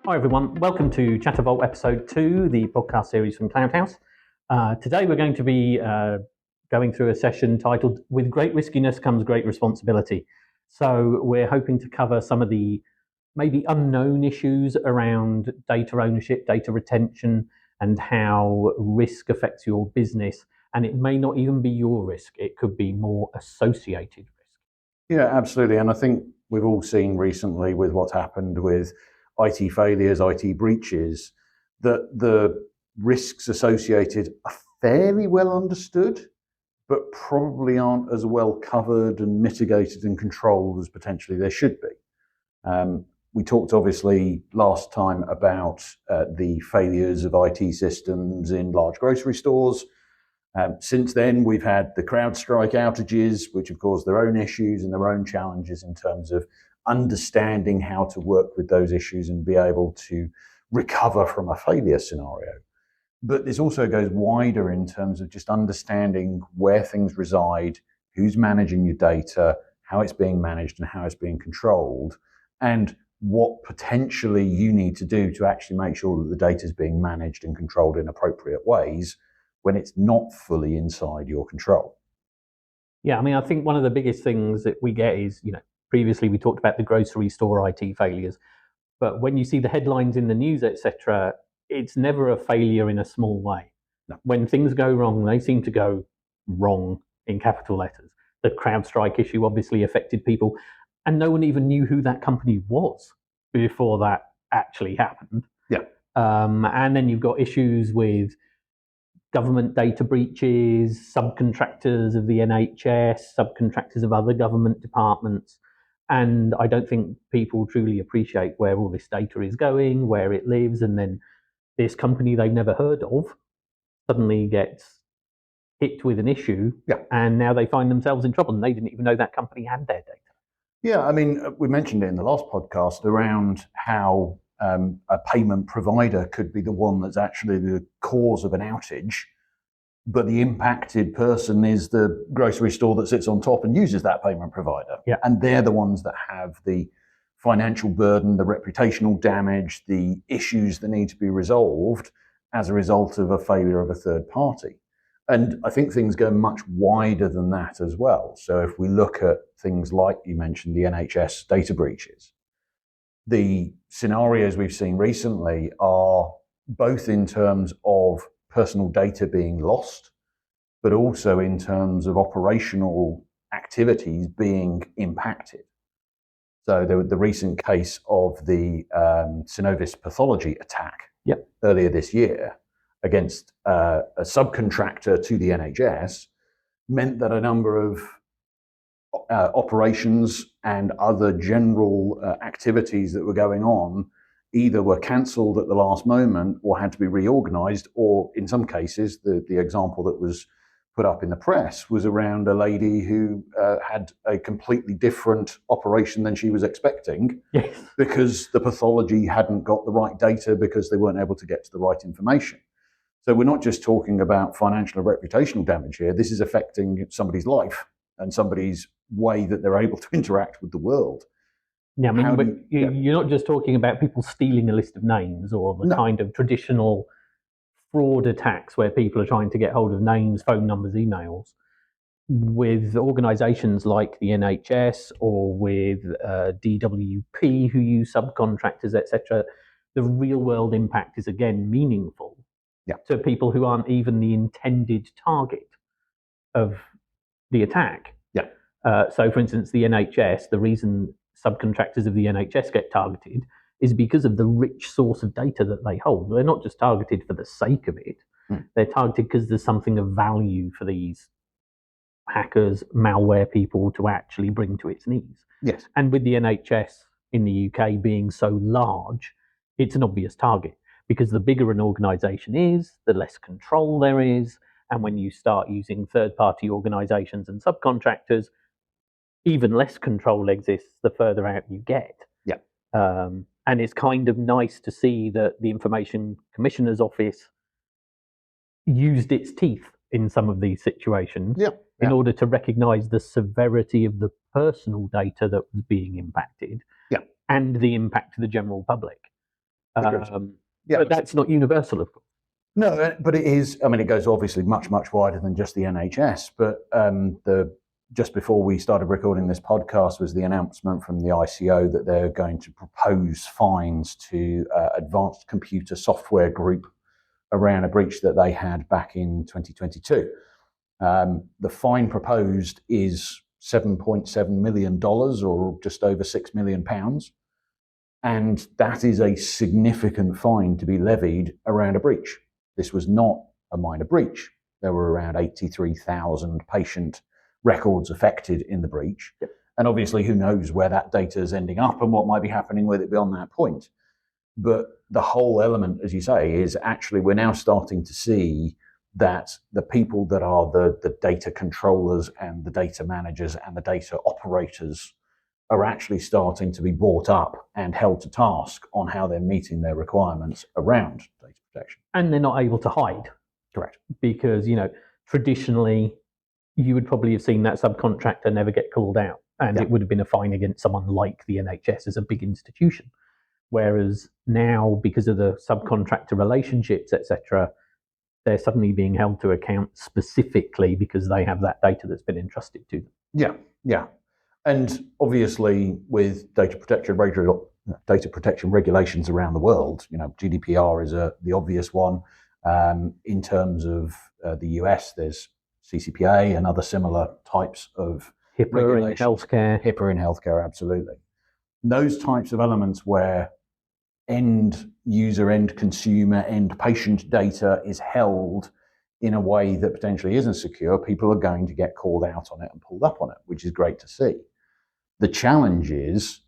Hi everyone, welcome to ChatterVault episode 2, the podcast series from Cloudhouse. Today we're going to be going through a session titled With Great Riskiness Comes Great Responsibility. So we're hoping to cover some of the maybe unknown issues around data ownership, data retention, and how risk affects your business. And it may not even be your risk, it could be more associated risk. Yeah, absolutely. And I think we've all seen recently with what's happened with IT failures, IT breaches, that the risks associated are fairly well understood, but probably aren't as well covered and mitigated and controlled as potentially they should be. We talked obviously last time about the failures of IT systems in large grocery stores. Since then, we've had the Crowdstrike outages, which have caused their own issues and their own challenges in terms of understanding how to work with those issues and be able to recover from a failure scenario. But this also goes wider in terms of just understanding where things reside, who's managing your data, how it's being managed and how it's being controlled, and what potentially you need to do to actually make sure that the data is being managed and controlled in appropriate ways when it's not fully inside your control. Yeah, I mean, I think one of the biggest things that we get is, previously we talked about the grocery store IT failures, but when you see the headlines in the news, etc., it's never a failure in a small way. No. When things go wrong, they seem to go wrong in capital letters. The CrowdStrike issue obviously affected people, and no one even knew who that company was before that actually happened. Yeah. And then you've got issues with government data breaches, subcontractors of the NHS, subcontractors of other government departments. And I don't think people truly appreciate where all this data is going, where it lives, and then this company they've never heard of suddenly gets hit with an issue, and now they find themselves in trouble, and they didn't even know that company had their data. Yeah, I mean, we mentioned it in the last podcast around how a payment provider could be the one that's actually the cause of an outage, but the impacted person is the grocery store that sits on top and uses that payment provider. Yeah. And they're the ones that have the financial burden, the reputational damage, the issues that need to be resolved as a result of a failure of a third party. And I think things go much wider than that as well. So if we look at things like you mentioned, the NHS data breaches, the scenarios we've seen recently are both in terms of personal data being lost, but also in terms of operational activities being impacted. So the recent case of the Synovis pathology attack earlier this year against a subcontractor to the NHS meant that a number of operations and other general activities that were going on either were cancelled at the last moment or had to be reorganised, or in some cases, the example that was put up in the press was around a lady who had a completely different operation than she was expecting. Yes. Because the pathology hadn't got the right data because they weren't able to get to the right information. So we're not just talking about financial and reputational damage here. This is affecting somebody's life and somebody's way that they're able to interact with the world. Yeah, I mean, you're not just talking about people stealing a list of names or the kind of traditional fraud attacks where people are trying to get hold of names, phone numbers, emails. With organisations like the NHS or with DWP who use subcontractors, etc., the real world impact is again meaningful to people who aren't even the intended target of the attack. So, for instance, the NHS, the reason subcontractors of the NHS get targeted is because of the rich source of data that they hold. They're not just targeted for the sake of it. They're targeted because there's something of value for these hackers, malware people to actually bring to its knees. Yes. And with the NHS in the UK being so large, it's an obvious target because the bigger an organisation is, the less control there is. And when you start using third-party organisations and subcontractors, even less control exists the further out you get. And it's kind of nice to see that the Information Commissioner's Office used its teeth in some of these situations in order to recognise the severity of the personal data that was being impacted and the impact to the general public. But that's not universal, of course. No, but it is. I mean, it goes obviously much, much wider than just the NHS. But just before we started recording this podcast was the announcement from the ICO that they're going to propose fines to Advanced Computer Software Group around a breach that they had back in 2022. The fine proposed is $7.7 million, or just over £6 million. And that is a significant fine to be levied around a breach. This was not a minor breach. There were around 83,000 patient records affected in the breach. Yep. And obviously, who knows where that data is ending up and what might be happening with it beyond that point. But the whole element, as you say, is actually we're now starting to see that the people that are the data controllers and the data managers and the data operators are actually starting to be brought up and held to task on how they're meeting their requirements around data protection. And they're not able to hide. Correct. Because, traditionally, you would probably have seen that subcontractor never get called out, and it would have been a fine against someone like the NHS as a big institution. Whereas now, because of the subcontractor relationships, etc., they're suddenly being held to account specifically because they have that data that's been entrusted to them. Yeah. And obviously, with data protection regulations around the world, GDPR is the obvious one. In terms of the US, there's CCPA and other similar types of HIPAA in healthcare. HIPAA in healthcare, absolutely. Those types of elements where end user, end consumer, end patient data is held in a way that potentially isn't secure, people are going to get called out on it and pulled up on it, which is great to see. The challenge is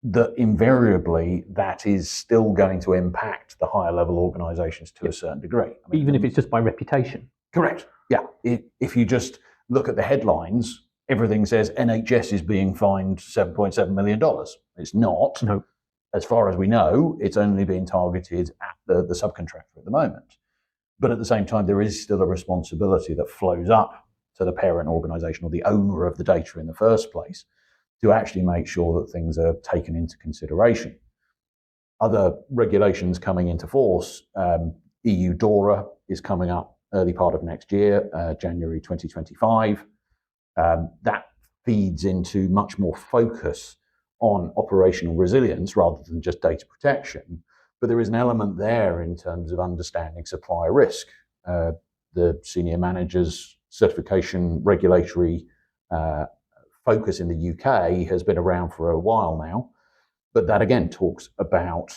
that invariably that is still going to impact the higher level organizations to a certain degree. Even if it's just by reputation. Correct. Yeah. If you just look at the headlines, everything says NHS is being fined $7.7 million. It's not. No. As far as we know, it's only being targeted at the subcontractor at the moment. But at the same time, there is still a responsibility that flows up to the parent organization or the owner of the data in the first place to actually make sure that things are taken into consideration. Other regulations coming into force, EU DORA is coming up early part of next year, January 2025. That feeds into much more focus on operational resilience rather than just data protection. But there is an element there in terms of understanding supplier risk. The senior managers certification regulatory focus in the UK has been around for a while now, but that again talks about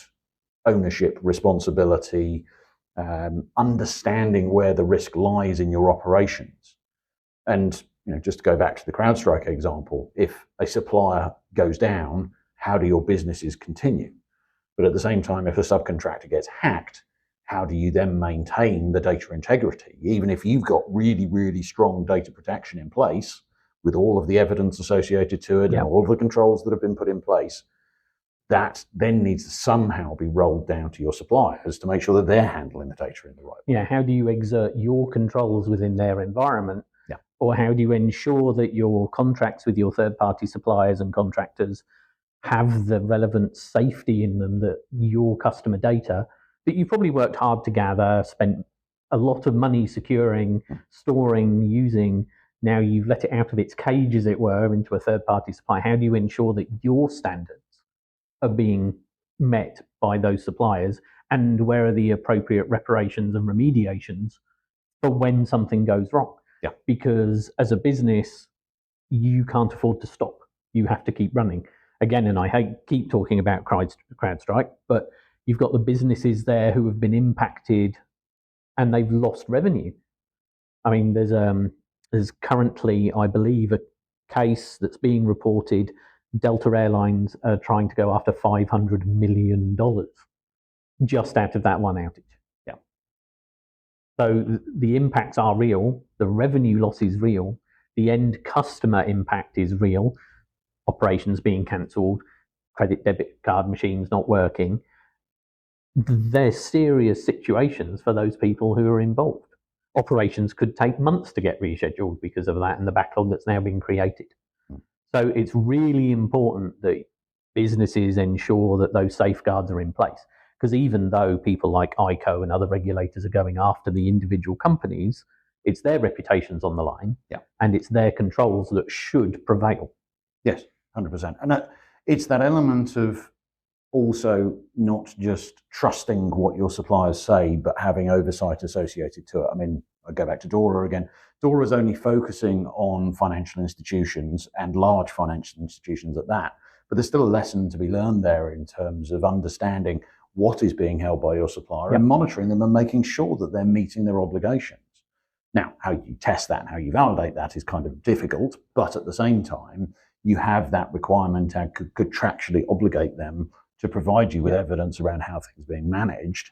ownership, responsibility, understanding where the risk lies in your operations. And just to go back to the Crowdstrike example, if a supplier goes down, how do your businesses continue? But at the same time, if a subcontractor gets hacked, how do you then maintain the data integrity? Even if you've got really, really strong data protection in place, with all of the evidence associated to it and all of the controls that have been put in place, that then needs to somehow be rolled down to your suppliers to make sure that they're handling the data in the right way. Yeah, how do you exert your controls within their environment? Or how do you ensure that your contracts with your third-party suppliers and contractors have the relevant safety in them that your customer data, that you probably worked hard to gather, spent a lot of money securing, storing, using, now you've let it out of its cage, as it were, into a third-party supplier. How do you ensure that your standards are being met by those suppliers, and where are the appropriate reparations and remediations for when something goes wrong? Yeah. Because as a business, you can't afford to stop. You have to keep running. Again, and I keep talking about Crowdstrike, but you've got the businesses there who have been impacted and they've lost revenue. I mean, there's currently, I believe, a case that's being reported. Delta Airlines are trying to go after $500 million just out of that one outage. Yeah. So the impacts are real. The revenue loss is real. The end customer impact is real. Operations being cancelled, credit debit card machines not working. They're serious situations for those people who are involved. Operations could take months to get rescheduled because of that and the backlog that's now been created. So it's really important that businesses ensure that those safeguards are in place. Because even though people like ICO and other regulators are going after the individual companies, it's their reputations on the line, and it's their controls that should prevail. Yes, 100%. And it's that element of also not just trusting what your suppliers say, but having oversight associated to it. I mean, I go back to DORA again. DORA is only focusing on financial institutions and large financial institutions at that. But there's still a lesson to be learned there in terms of understanding what is being held by your supplier and monitoring them and making sure that they're meeting their obligations. Now, how you test that and how you validate that is kind of difficult, but at the same time, you have that requirement and could contractually obligate them to provide you with evidence around how things are being managed.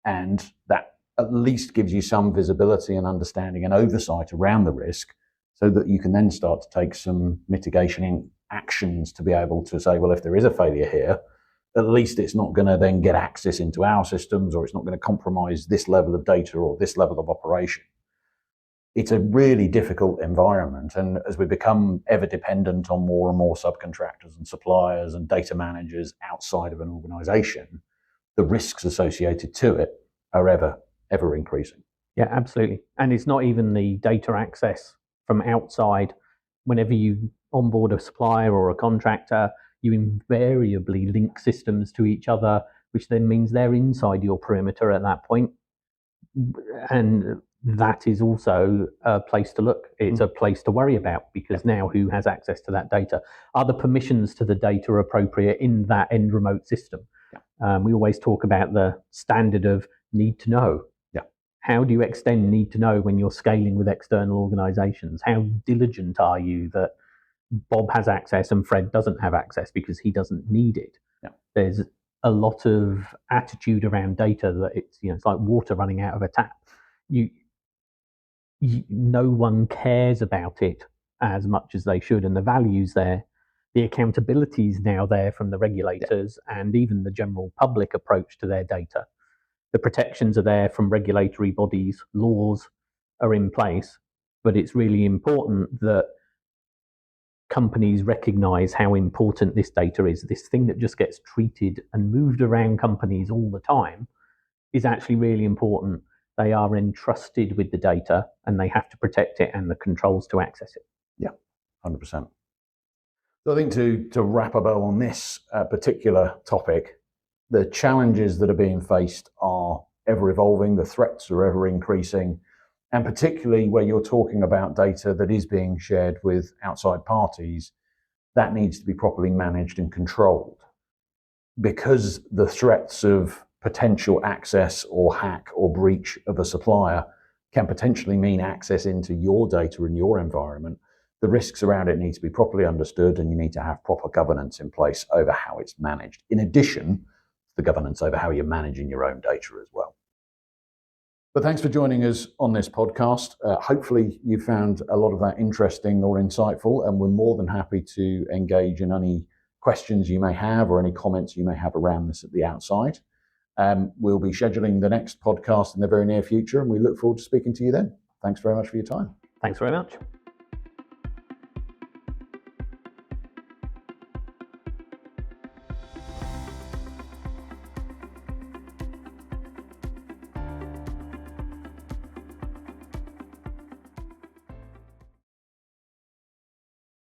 And that at least gives you some visibility and understanding and oversight around the risk so that you can then start to take some mitigation actions to be able to say, well, if there is a failure here, at least it's not going to then get access into our systems, or it's not going to compromise this level of data or this level of operation. It's a really difficult environment. And as we become ever dependent on more and more subcontractors and suppliers and data managers outside of an organization, the risks associated to it are ever increasing. Yeah, absolutely. And it's not even the data access from outside. Whenever you onboard a supplier or a contractor, you invariably link systems to each other, which then means they're inside your perimeter at that point. And that is also a place to look. It's a place to worry about, because now who has access to that data? Are the permissions to the data appropriate in that end remote system? We always talk about the standard of need to know. How do you extend need to know when you're scaling with external organizations? How diligent are you that Bob has access and Fred doesn't have access because he doesn't need it? There's a lot of attitude around data that it's like water running out of a tap. No one cares about it as much as they should, and the value's there. The accountability is now there from the regulators and even the general public approach to their data. The protections are there from regulatory bodies, laws are in place, but it's really important that companies recognize how important this data is. This thing that just gets treated and moved around companies all the time is actually really important. They are entrusted with the data and they have to protect it and the controls to access it. Yeah, 100%. So I think to wrap a bow on this particular topic, the challenges that are being faced are ever evolving, the threats are ever increasing, and particularly where you're talking about data that is being shared with outside parties, that needs to be properly managed and controlled. Because the threats of potential access or hack or breach of a supplier can potentially mean access into your data in your environment, the risks around it need to be properly understood, and you need to have proper governance in place over how it's managed, in addition to the governance over how you're managing your own data as well. But thanks for joining us on this podcast. Hopefully you found a lot of that interesting or insightful, and we're more than happy to engage in any questions you may have or any comments you may have around this at the outside. We'll be scheduling the next podcast in the very near future, and we look forward to speaking to you then. Thanks very much for your time. Thanks very much.